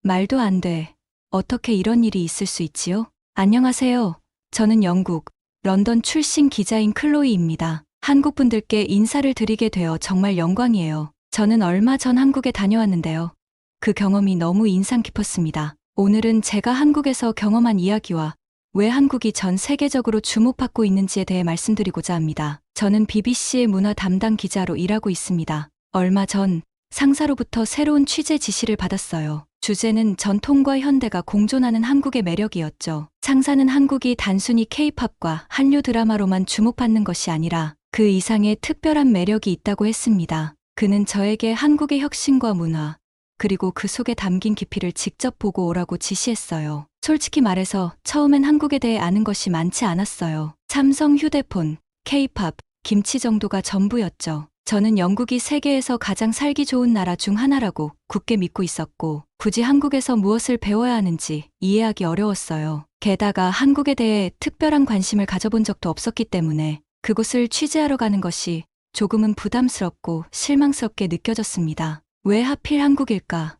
말도 안 돼. 어떻게 이런 일이 있을 수 있지요? 안녕하세요. 저는 영국, 런던 출신 기자인 클로이입니다. 한국 분들께 인사를 드리게 되어 정말 영광이에요. 저는 얼마 전 한국에 다녀왔는데요. 그 경험이 너무 인상 깊었습니다. 오늘은 제가 한국에서 경험한 이야기와 왜 한국이 전 세계적으로 주목받고 있는지에 대해 말씀드리고자 합니다. 저는 BBC의 문화 담당 기자로 일하고 있습니다. 얼마 전 상사로부터 새로운 취재 지시를 받았어요. 주제는 전통과 현대가 공존하는 한국의 매력이었죠. 상사는 한국이 단순히 K-팝과 한류 드라마로만 주목받는 것이 아니라 그 이상의 특별한 매력이 있다고 했습니다. 그는 저에게 한국의 혁신과 문화, 그리고 그 속에 담긴 깊이를 직접 보고 오라고 지시했어요. 솔직히 말해서 처음엔 한국에 대해 아는 것이 많지 않았어요. 삼성 휴대폰, K-팝, 김치 정도가 전부였죠. 저는 영국이 세계에서 가장 살기 좋은 나라 중 하나라고 굳게 믿고 있었고, 굳이 한국에서 무엇을 배워야 하는지 이해하기 어려웠어요. 게다가 한국에 대해 특별한 관심을 가져본 적도 없었기 때문에 그곳을 취재하러 가는 것이 조금은 부담스럽고 실망스럽게 느껴졌습니다. 왜 하필 한국일까?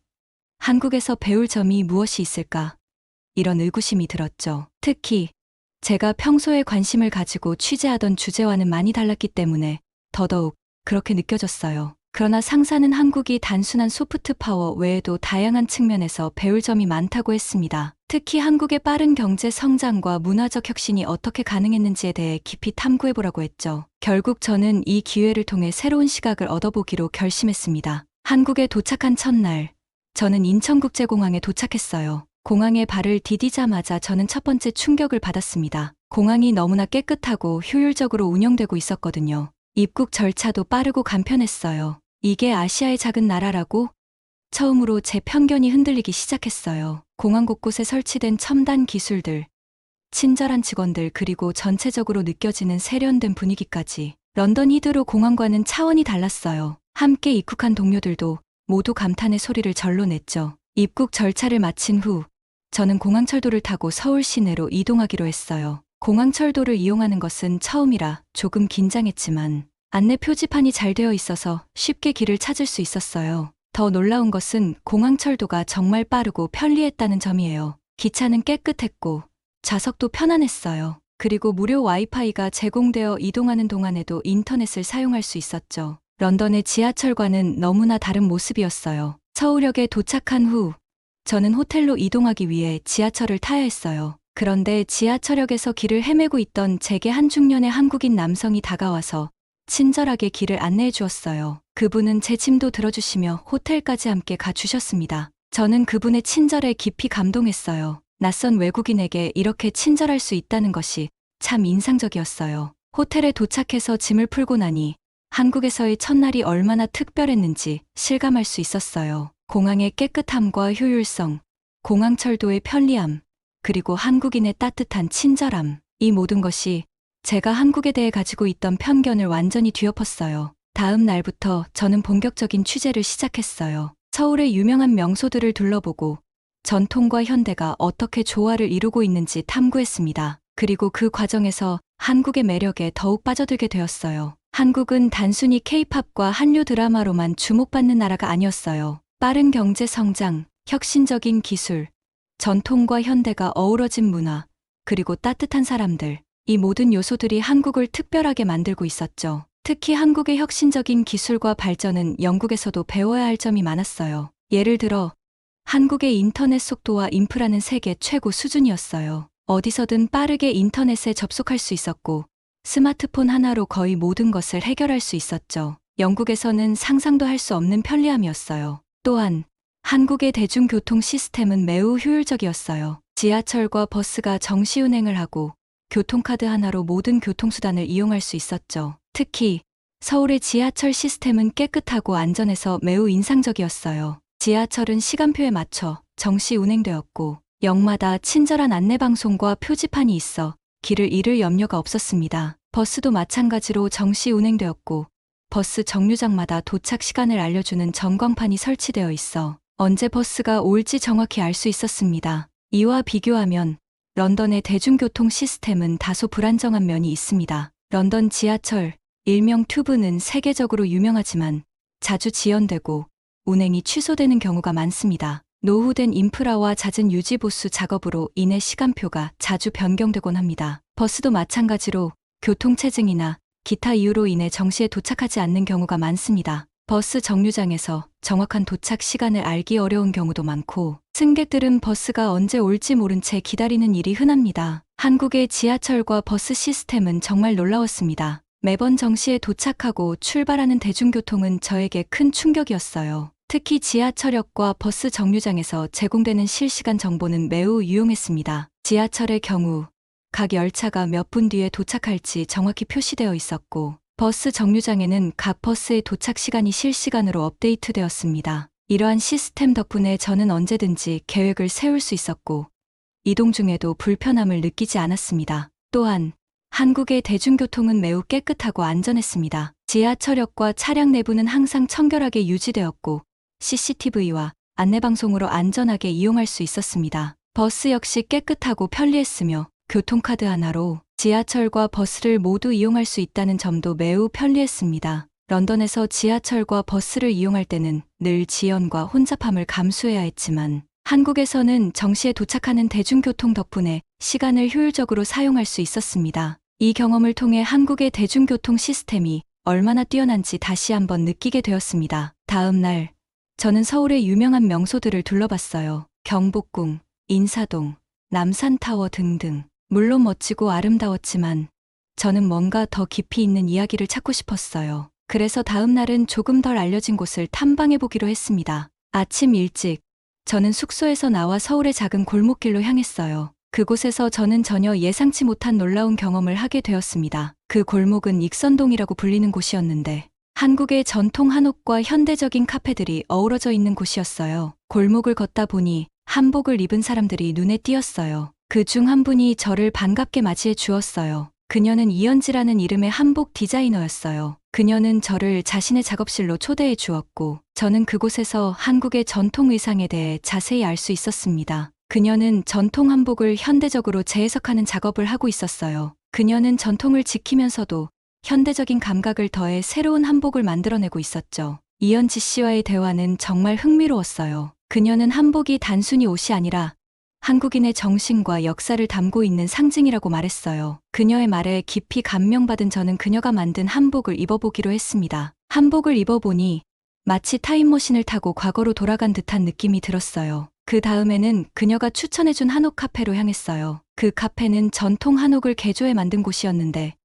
한국에서 배울 점이 무엇이 있을까? 이런 의구심이 들었죠. 특히 제가 평소에 관심을 가지고 취재하던 주제와는 많이 달랐기 때문에 더더욱 그렇게 느껴졌어요. 그러나 상사는 한국이 단순한 소프트 파워 외에도 다양한 측면에서 배울 점이 많다고 했습니다. 특히 한국의 빠른 경제 성장과 문화적 혁신이 어떻게 가능했는지에 대해 깊이 탐구해보라고 했죠. 결국 저는 이 기회를 통해 새로운 시각을 얻어보기로 결심했습니다. 한국에 도착한 첫날, 저는 인천국제공항에 도착했어요. 공항에 발을 디디자마자 저는 첫 번째 충격을 받았습니다. 공항이 너무나 깨끗하고 효율적으로 운영되고 있었거든요. 입국 절차도 빠르고 간편했어요. 이게 아시아의 작은 나라라고? 처음으로 제 편견이 흔들리기 시작했어요. 공항 곳곳에 설치된 첨단 기술들, 친절한 직원들, 그리고 전체적으로 느껴지는 세련된 분위기까지. 런던 히드로 공항과는 차원이 달랐어요. 함께 입국한 동료들도 모두 감탄의 소리를 절로 냈죠. 입국 절차를 마친 후 저는 공항철도를 타고 서울 시내로 이동하기로 했어요. 공항철도를 이용하는 것은 처음이라 조금 긴장했지만 안내 표지판이 잘 되어 있어서 쉽게 길을 찾을 수 있었어요. 더 놀라운 것은 공항철도가 정말 빠르고 편리했다는 점이에요. 기차는 깨끗했고 좌석도 편안했어요. 그리고 무료 와이파이가 제공되어 이동하는 동안에도 인터넷을 사용할 수 있었죠. 런던의 지하철과는 너무나 다른 모습이었어요. 서울역에 도착한 후 저는 호텔로 이동하기 위해 지하철을 타야 했어요. 그런데 지하철역에서 길을 헤매고 있던 제게 한 중년의 한국인 남성이 다가와서 친절하게 길을 안내해 주었어요. 그분은 제 짐도 들어주시며 호텔까지 함께 가주셨습니다. 저는 그분의 친절에 깊이 감동했어요. 낯선 외국인에게 이렇게 친절할 수 있다는 것이 참 인상적이었어요. 호텔에 도착해서 짐을 풀고 나니 한국에서의 첫날이 얼마나 특별했는지 실감할 수 있었어요. 공항의 깨끗함과 효율성, 공항철도의 편리함, 그리고 한국인의 따뜻한 친절함, 이 모든 것이 제가 한국에 대해 가지고 있던 편견을 완전히 뒤엎었어요. 다음 날부터 저는 본격적인 취재를 시작했어요. 서울의 유명한 명소들을 둘러보고 전통과 현대가 어떻게 조화를 이루고 있는지 탐구했습니다. 그리고 그 과정에서 한국의 매력에 더욱 빠져들게 되었어요. 한국은 단순히 K-팝과 한류 드라마로만 주목받는 나라가 아니었어요. 빠른 경제 성장, 혁신적인 기술, 전통과 현대가 어우러진 문화, 그리고 따뜻한 사람들, 이 모든 요소들이 한국을 특별하게 만들고 있었죠. 특히 한국의 혁신적인 기술과 발전은 영국에서도 배워야 할 점이 많았어요. 예를 들어 한국의 인터넷 속도와 인프라는 세계 최고 수준이었어요. 어디서든 빠르게 인터넷에 접속할 수 있었고 스마트폰 하나로 거의 모든 것을 해결할 수 있었죠. 영국에서는 상상도 할 수 없는 편리함이었어요. 또한 한국의 대중교통 시스템은 매우 효율적이었어요. 지하철과 버스가 정시 운행을 하고 교통카드 하나로 모든 교통수단을 이용할 수 있었죠. 특히 서울의 지하철 시스템은 깨끗하고 안전해서 매우 인상적이었어요. 지하철은 시간표에 맞춰 정시 운행되었고 역마다 친절한 안내방송과 표지판이 있어 길을 잃을 염려가 없었습니다. 버스도 마찬가지로 정시 운행되었고 버스 정류장마다 도착 시간을 알려주는 전광판이 설치되어 있어 언제 버스가 올지 정확히 알 수 있었습니다. 이와 비교하면 런던의 대중교통 시스템은 다소 불안정한 면이 있습니다. 런던 지하철, 일명 튜브는 세계적으로 유명하지만 자주 지연되고 운행이 취소되는 경우가 많습니다. 노후된 인프라와 잦은 유지보수 작업으로 인해 시간표가 자주 변경되곤 합니다. 버스도 마찬가지로 교통체증이나 기타 이유로 인해 정시에 도착하지 않는 경우가 많습니다. 버스 정류장에서 정확한 도착 시간을 알기 어려운 경우도 많고, 승객들은 버스가 언제 올지 모른 채 기다리는 일이 흔합니다. 한국의 지하철과 버스 시스템은 정말 놀라웠습니다. 매번 정시에 도착하고 출발하는 대중교통은 저에게 큰 충격이었어요. 특히 지하철역과 버스 정류장에서 제공되는 실시간 정보는 매우 유용했습니다. 지하철의 경우 각 열차가 몇 분 뒤에 도착할지 정확히 표시되어 있었고, 버스 정류장에는 각 버스의 도착 시간이 실시간으로 업데이트되었습니다. 이러한 시스템 덕분에 저는 언제든지 계획을 세울 수 있었고, 이동 중에도 불편함을 느끼지 않았습니다. 또한 한국의 대중교통은 매우 깨끗하고 안전했습니다. 지하철역과 차량 내부는 항상 청결하게 유지되었고, CCTV와 안내방송으로 안전하게 이용할 수 있었습니다. 버스 역시 깨끗하고 편리했으며, 교통카드 하나로 지하철과 버스를 모두 이용할 수 있다는 점도 매우 편리했습니다. 런던에서 지하철과 버스를 이용할 때는 늘 지연과 혼잡함을 감수해야 했지만, 한국에서는 정시에 도착하는 대중교통 덕분에 시간을 효율적으로 사용할 수 있었습니다. 이 경험을 통해 한국의 대중교통 시스템이 얼마나 뛰어난지 다시 한번 느끼게 되었습니다. 다음 날, 저는 서울의 유명한 명소들을 둘러봤어요. 경복궁, 인사동, 남산타워 등등. 물론 멋지고 아름다웠지만 저는 뭔가 더 깊이 있는 이야기를 찾고 싶었어요. 그래서 다음 날은 조금 덜 알려진 곳을 탐방해보기로 했습니다. 아침 일찍 저는 숙소에서 나와 서울의 작은 골목길로 향했어요. 그곳에서 저는 전혀 예상치 못한 놀라운 경험을 하게 되었습니다. 그 골목은 익선동이라고 불리는 곳이었는데, 한국의 전통 한옥과 현대적인 카페들이 어우러져 있는 곳이었어요. 골목을 걷다 보니 한복을 입은 사람들이 눈에 띄었어요. 그 중 한 분이 저를 반갑게 맞이해 주었어요. 그녀는 이연지라는 이름의 한복 디자이너였어요. 그녀는 저를 자신의 작업실로 초대해 주었고, 저는 그곳에서 한국의 전통 의상에 대해 자세히 알 수 있었습니다. 그녀는 전통 한복을 현대적으로 재해석하는 작업을 하고 있었어요. 그녀는 전통을 지키면서도 현대적인 감각을 더해 새로운 한복을 만들어내고 있었죠. 이연지 씨와의 대화는 정말 흥미로웠어요. 그녀는 한복이 단순히 옷이 아니라 한국인의 정신과 역사를 담고 있는 상징이라고 말했어요. 그녀의 말에 깊이 감명받은 저는 그녀가 만든 한복을 입어보기로 했습니다. 한복을 입어보니 마치 타임머신을 타고 과거로 돌아간 듯한 느낌이 들었어요. 그 다음에는 그녀가 추천해준 한옥 카페로 향했어요. 그 카페는 전통 한옥을 개조해 만든 곳이었는데,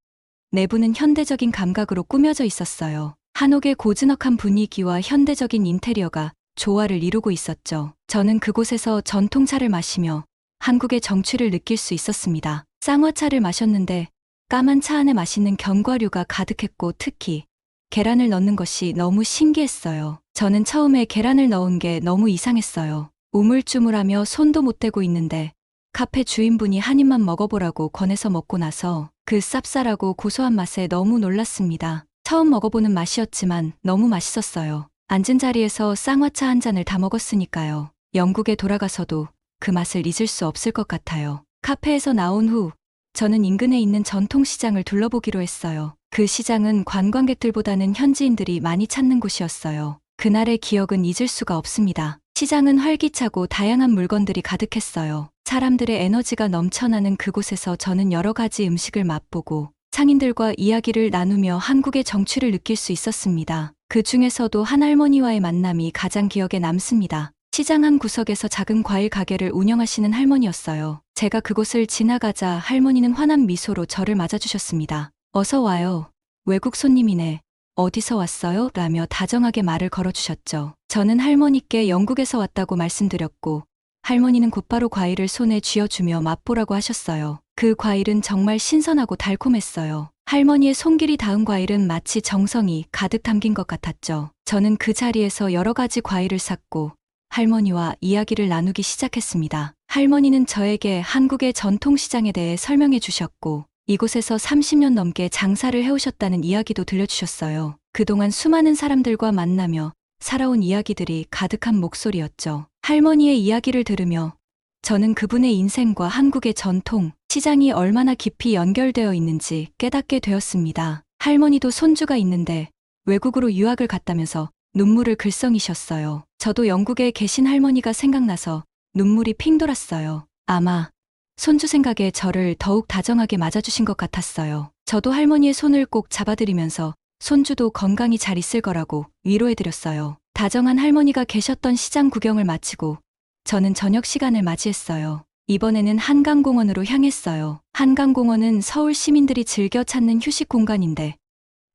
내부는 현대적인 감각으로 꾸며져 있었어요. 한옥의 고즈넉한 분위기와 현대적인 인테리어가 조화를 이루고 있었죠. 저는 그곳에서 전통차를 마시며 한국의 정취를 느낄 수 있었습니다. 쌍화차를 마셨는데 까만 차 안에 맛있는 견과류가 가득했고, 특히 계란을 넣는 것이 너무 신기했어요. 저는 처음에 계란을 넣은 게 너무 이상했어요. 우물쭈물하며 손도 못 대고 있는데 카페 주인분이 한 입만 먹어보라고 권해서 먹고 나서 그 쌉쌀하고 고소한 맛에 너무 놀랐습니다. 처음 먹어보는 맛이었지만 너무 맛있었어요. 앉은 자리에서 쌍화차 한 잔을 다 먹었으니까요. 영국에 돌아가서도 그 맛을 잊을 수 없을 것 같아요. 카페에서 나온 후 저는 인근에 있는 전통시장을 둘러보기로 했어요. 그 시장은 관광객들보다는 현지인들이 많이 찾는 곳이었어요. 그날의 기억은 잊을 수가 없습니다. 시장은 활기차고 다양한 물건들이 가득했어요. 사람들의 에너지가 넘쳐나는 그곳에서 저는 여러 가지 음식을 맛보고 상인들과 이야기를 나누며 한국의 정취를 느낄 수 있었습니다. 그 중에서도 한 할머니와의 만남이 가장 기억에 남습니다. 시장 한 구석에서 작은 과일 가게를 운영하시는 할머니였어요. 제가 그곳을 지나가자 할머니는 환한 미소로 저를 맞아주셨습니다. 어서 와요. 외국 손님이네. 어디서 왔어요? 라며 다정하게 말을 걸어주셨죠. 저는 할머니께 영국에서 왔다고 말씀드렸고, 할머니는 곧바로 과일을 손에 쥐어주며 맛보라고 하셨어요. 그 과일은 정말 신선하고 달콤했어요. 할머니의 손길이 닿은 과일은 마치 정성이 가득 담긴 것 같았죠. 저는 그 자리에서 여러 가지 과일을 샀고 할머니와 이야기를 나누기 시작했습니다. 할머니는 저에게 한국의 전통시장에 대해 설명해 주셨고, 이곳에서 30년 넘게 장사를 해오셨다는 이야기도 들려주셨어요. 그동안 수많은 사람들과 만나며 살아온 이야기들이 가득한 목소리였죠. 할머니의 이야기를 들으며 저는 그분의 인생과 한국의 전통, 시장이 얼마나 깊이 연결되어 있는지 깨닫게 되었습니다. 할머니도 손주가 있는데 외국으로 유학을 갔다면서 눈물을 글썽이셨어요. 저도 영국에 계신 할머니가 생각나서 눈물이 핑 돌았어요. 아마 손주 생각에 저를 더욱 다정하게 맞아주신 것 같았어요. 저도 할머니의 손을 꼭 잡아드리면서 손주도 건강히 잘 있을 거라고 위로해드렸어요. 다정한 할머니가 계셨던 시장 구경을 마치고 저는 저녁 시간을 맞이했어요. 이번에는 한강공원으로 향했어요. 한강공원은 서울 시민들이 즐겨 찾는 휴식 공간인데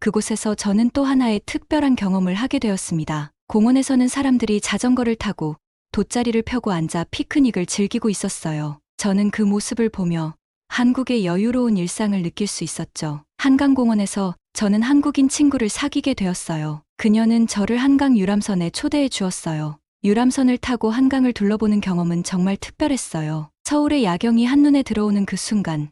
그곳에서 저는 또 하나의 특별한 경험을 하게 되었습니다. 공원에서는 사람들이 자전거를 타고 돗자리를 펴고 앉아 피크닉을 즐기고 있었어요. 저는 그 모습을 보며 한국의 여유로운 일상을 느낄 수 있었죠. 한강공원에서 저는 한국인 친구를 사귀게 되었어요. 그녀는 저를 한강 유람선에 초대해 주었어요. 유람선을 타고 한강을 둘러보는 경험은 정말 특별했어요. 서울의 야경이 한눈에 들어오는 그 순간,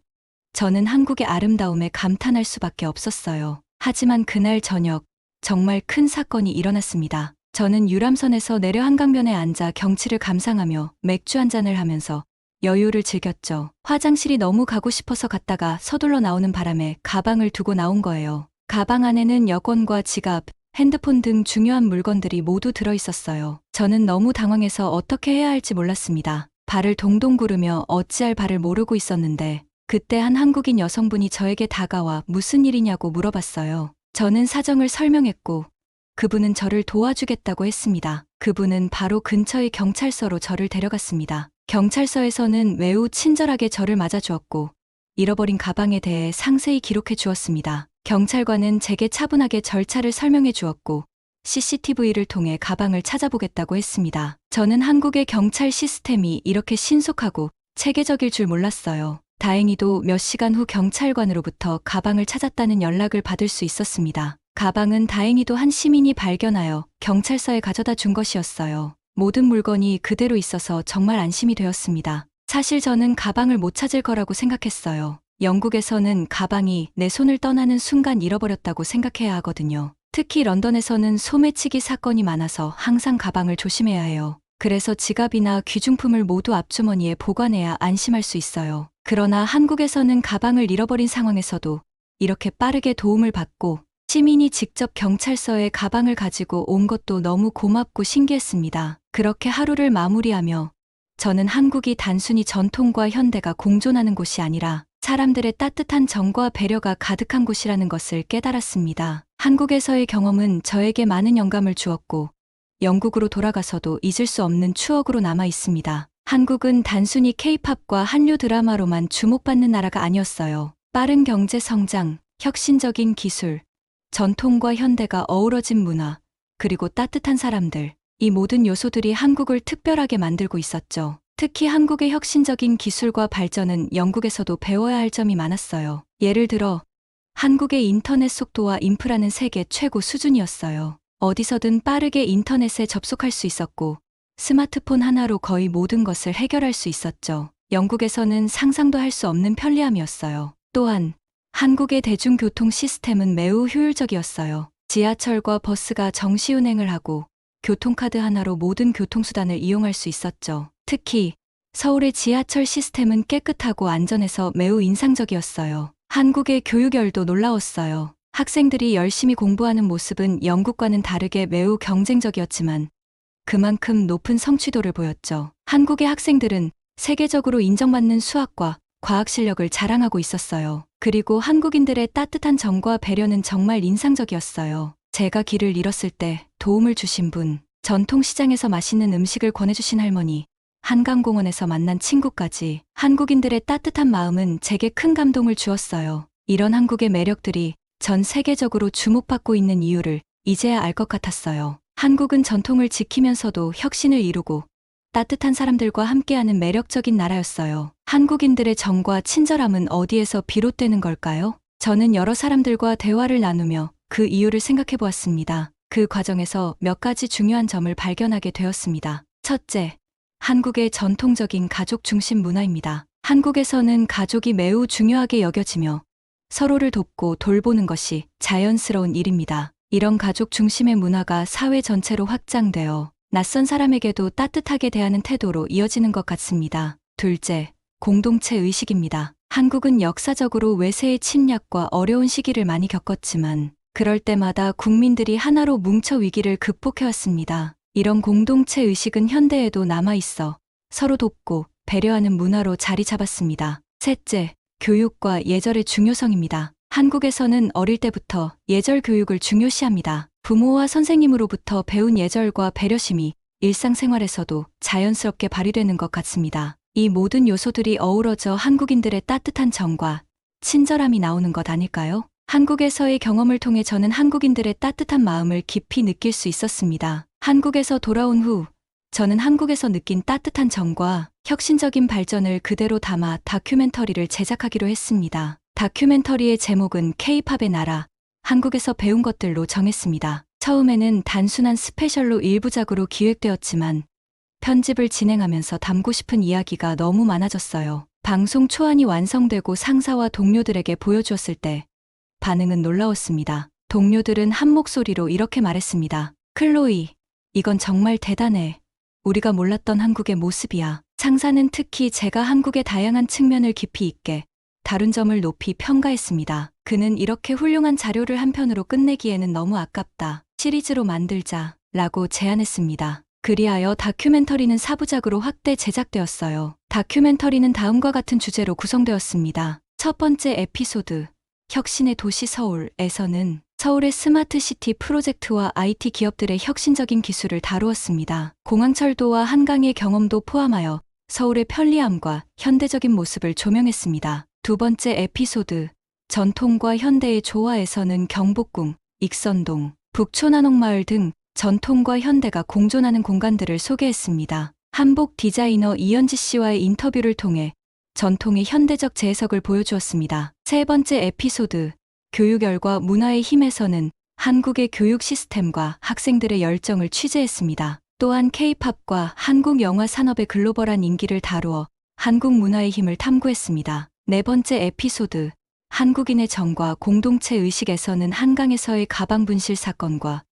저는 한국의 아름다움에 감탄할 수밖에 없었어요. 하지만 그날 저녁, 정말 큰 사건이 일어났습니다. 저는 유람선에서 내려 한강변에 앉아 경치를 감상하며 맥주 한 잔을 하면서 여유를 즐겼죠. 화장실이 너무 가고 싶어서 갔다가 서둘러 나오는 바람에 가방을 두고 나온 거예요. 가방 안에는 여권과 지갑, 핸드폰 등 중요한 물건들이 모두 들어있었어요. 저는 너무 당황해서 어떻게 해야 할지 몰랐습니다. 발을 동동 구르며 어찌할 바를 모르고 있었는데 그때 한 한국인 여성분이 저에게 다가와 무슨 일이냐고 물어봤어요. 저는 사정을 설명했고 그분은 저를 도와주겠다고 했습니다. 그분은 바로 근처의 경찰서로 저를 데려갔습니다. 경찰서에서는 매우 친절하게 저를 맞아주었고 잃어버린 가방에 대해 상세히 기록해 주었습니다. 경찰관은 제게 차분하게 절차를 설명해 주었고 CCTV를 통해 가방을 찾아보겠다고 했습니다. 저는 한국의 경찰 시스템이 이렇게 신속하고 체계적일 줄 몰랐어요. 다행히도 몇 시간 후 경찰관으로부터 가방을 찾았다는 연락을 받을 수 있었습니다. 가방은 다행히도 한 시민이 발견하여 경찰서에 가져다 준 것이었어요. 모든 물건이 그대로 있어서 정말 안심이 되었습니다. 사실 저는 가방을 못 찾을 거라고 생각했어요. 영국에서는 가방이 내 손을 떠나는 순간 잃어버렸다고 생각해야 하거든요. 특히 런던에서는 소매치기 사건이 많아서 항상 가방을 조심해야 해요. 그래서 지갑이나 귀중품을 모두 앞주머니에 보관해야 안심할 수 있어요. 그러나 한국에서는 가방을 잃어버린 상황에서도 이렇게 빠르게 도움을 받고 시민이 직접 경찰서에 가방을 가지고 온 것도 너무 고맙고 신기했습니다. 그렇게 하루를 마무리하며 저는 한국이 단순히 전통과 현대가 공존하는 곳이 아니라 사람들의 따뜻한 정과 배려가 가득한 곳이라는 것을 깨달았습니다. 한국에서의 경험은 저에게 많은 영감을 주었고 영국으로 돌아가서도 잊을 수 없는 추억으로 남아 있습니다. 한국은 단순히 K-팝과 한류 드라마로만 주목받는 나라가 아니었어요. 빠른 경제 성장, 혁신적인 기술, 전통과 현대가 어우러진 문화, 그리고 따뜻한 사람들, 이 모든 요소들이 한국을 특별하게 만들고 있었죠. 특히 한국의 혁신적인 기술과 발전은 영국에서도 배워야 할 점이 많았어요. 예를 들어 한국의 인터넷 속도와 인프라는 세계 최고 수준이었어요. 어디서든 빠르게 인터넷에 접속할 수 있었고 스마트폰 하나로 거의 모든 것을 해결할 수 있었죠. 영국에서는 상상도 할 수 없는 편리함이었어요. 또한 한국의 대중교통 시스템은 매우 효율적이었어요. 지하철과 버스가 정시 운행을 하고 교통카드 하나로 모든 교통수단을 이용할 수 있었죠. 특히 서울의 지하철 시스템은 깨끗하고 안전해서 매우 인상적이었어요. 한국의 교육열도 놀라웠어요. 학생들이 열심히 공부하는 모습은 영국과는 다르게 매우 경쟁적이었지만 그만큼 높은 성취도를 보였죠. 한국의 학생들은 세계적으로 인정받는 수학과 과학 실력을 자랑하고 있었어요. 그리고 한국인들의 따뜻한 정과 배려는 정말 인상적이었어요. 제가 길을 잃었을 때 도움을 주신 분, 전통시장에서 맛있는 음식을 권해주신 할머니, 한강공원에서 만난 친구까지 한국인들의 따뜻한 마음은 제게 큰 감동을 주었어요. 이런 한국의 매력들이 전 세계적으로 주목받고 있는 이유를 이제야 알 것 같았어요. 한국은 전통을 지키면서도 혁신을 이루고 따뜻한 사람들과 함께하는 매력적인 나라였어요. 한국인들의 정과 친절함은 어디에서 비롯되는 걸까요? 저는 여러 사람들과 대화를 나누며 그 이유를 생각해 보았습니다. 그 과정에서 몇 가지 중요한 점을 발견하게 되었습니다. 첫째, 한국의 전통적인 가족 중심 문화입니다. 한국에서는 가족이 매우 중요하게 여겨지며 서로를 돕고 돌보는 것이 자연스러운 일입니다. 이런 가족 중심의 문화가 사회 전체로 확장되어 낯선 사람에게도 따뜻하게 대하는 태도로 이어지는 것 같습니다. 둘째, 공동체 의식입니다. 한국은 역사적으로 외세의 침략과 어려운 시기를 많이 겪었지만 그럴 때마다 국민들이 하나로 뭉쳐 위기를 극복해왔습니다. 이런 공동체 의식은 현대에도 남아있어 서로 돕고 배려하는 문화로 자리 잡았습니다. 셋째, 교육과 예절의 중요성입니다. 한국에서는 어릴 때부터 예절 교육을 중요시합니다. 부모와 선생님으로부터 배운 예절과 배려심이 일상생활에서도 자연스럽게 발휘되는 것 같습니다. 이 모든 요소들이 어우러져 한국인들의 따뜻한 정과 친절함이 나오는 것 아닐까요? 한국에서의 경험을 통해 저는 한국인들의 따뜻한 마음을 깊이 느낄 수 있었습니다. 한국에서 돌아온 후 저는 한국에서 느낀 따뜻한 정과 혁신적인 발전을 그대로 담아 다큐멘터리를 제작하기로 했습니다. 다큐멘터리의 제목은 K-팝의 나라, 한국에서 배운 것들로 정했습니다. 처음에는 단순한 스페셜로 일부작으로 기획되었지만 편집을 진행하면서 담고 싶은 이야기가 너무 많아졌어요. 방송 초안이 완성되고 상사와 동료들에게 보여주었을 때 반응은 놀라웠습니다. 동료들은 한 목소리로 이렇게 말했습니다. 클로이, 이건 정말 대단해. 우리가 몰랐던 한국의 모습이야. 상사는 특히 제가 한국의 다양한 측면을 깊이 있게 다룬 점을 높이 평가했습니다. 그는 이렇게 훌륭한 자료를 한 편으로 끝내기에는 너무 아깝다. 시리즈로 만들자 라고 제안했습니다. 그리하여 다큐멘터리는 4부작으로 확대 제작되었어요. 다큐멘터리는 다음과 같은 주제로 구성되었습니다. 첫 번째 에피소드, 혁신의 도시 서울에서는 서울의 스마트시티 프로젝트와 IT 기업들의 혁신적인 기술을 다루었습니다. 공항철도와 한강의 경험도 포함하여 서울의 편리함과 현대적인 모습을 조명했습니다. 두 번째 에피소드, 전통과 현대의 조화에서는 경복궁, 익선동, 북촌한옥마을 등 전통과 현대가 공존하는 공간들을 소개했습니다. 한복 디자이너 이현지 씨와의 인터뷰를 통해 전통의 현대적 재해석을 보여주었습니다. 세 번째 에피소드, 교육열과 문화의 힘에서는 한국의 교육 시스템과 학생들의 열정을 취재했습니다. 또한 K-팝과 한국 영화 산업의 글로벌한 인기를 다루어 한국 문화의 힘을 탐구했습니다. 네 번째 에피소드, 한국인의 정과 공동체 의식에서는 한강에서의 가방 분실 사건과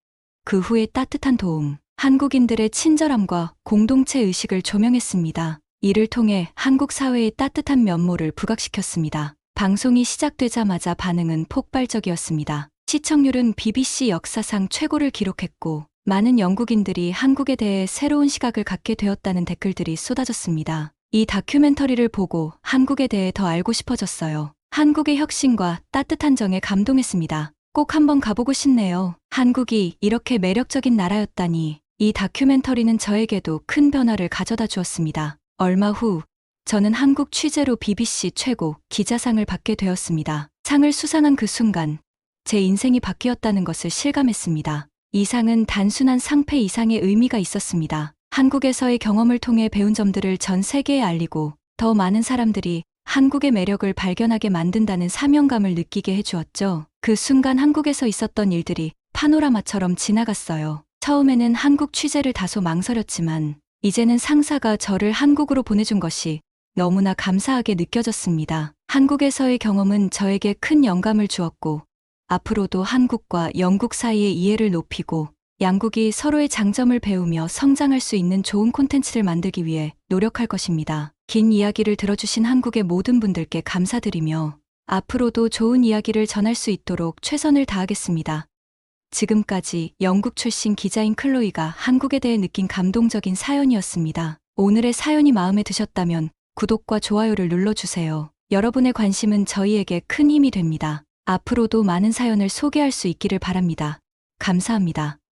그 후의 따뜻한 도움, 한국인들의 친절함과 공동체 의식을 조명했습니다. 이를 통해 한국 사회의 따뜻한 면모를 부각시켰습니다. 방송이 시작되자마자 반응은 폭발적이었습니다. 시청률은 BBC 역사상 최고를 기록했고 많은 영국인들이 한국에 대해 새로운 시각을 갖게 되었다는 댓글들이 쏟아졌습니다. 이 다큐멘터리를 보고 한국에 대해 더 알고 싶어졌어요. 한국의 혁신과 따뜻한 정에 감동했습니다. 꼭 한번 가보고 싶네요. 한국이 이렇게 매력적인 나라였다니. 이 다큐멘터리는 저에게도 큰 변화를 가져다 주었습니다. 얼마 후 저는 한국 취재로 BBC 최고 기자상을 받게 되었습니다. 상을 수상한 그 순간 제 인생이 바뀌었다는 것을 실감했습니다. 이 상은 단순한 상패 이상의 의미가 있었습니다. 한국에서의 경험을 통해 배운 점들을 전 세계에 알리고 더 많은 사람들이 한국의 매력을 발견하게 만든다는 사명감을 느끼게 해주었죠. 그 순간 한국에서 있었던 일들이 파노라마처럼 지나갔어요. 처음에는 한국 취재를 다소 망설였지만 이제는 상사가 저를 한국으로 보내준 것이 너무나 감사하게 느껴졌습니다. 한국에서의 경험은 저에게 큰 영감을 주었고 앞으로도 한국과 영국 사이의 이해를 높이고 양국이 서로의 장점을 배우며 성장할 수 있는 좋은 콘텐츠를 만들기 위해 노력할 것입니다. 긴 이야기를 들어주신 한국의 모든 분들께 감사드리며 앞으로도 좋은 이야기를 전할 수 있도록 최선을 다하겠습니다. 지금까지 영국 출신 기자인 클로이가 한국에 대해 느낀 감동적인 사연이었습니다. 오늘의 사연이 마음에 드셨다면 구독과 좋아요를 눌러주세요. 여러분의 관심은 저희에게 큰 힘이 됩니다. 앞으로도 많은 사연을 소개할 수 있기를 바랍니다. 감사합니다.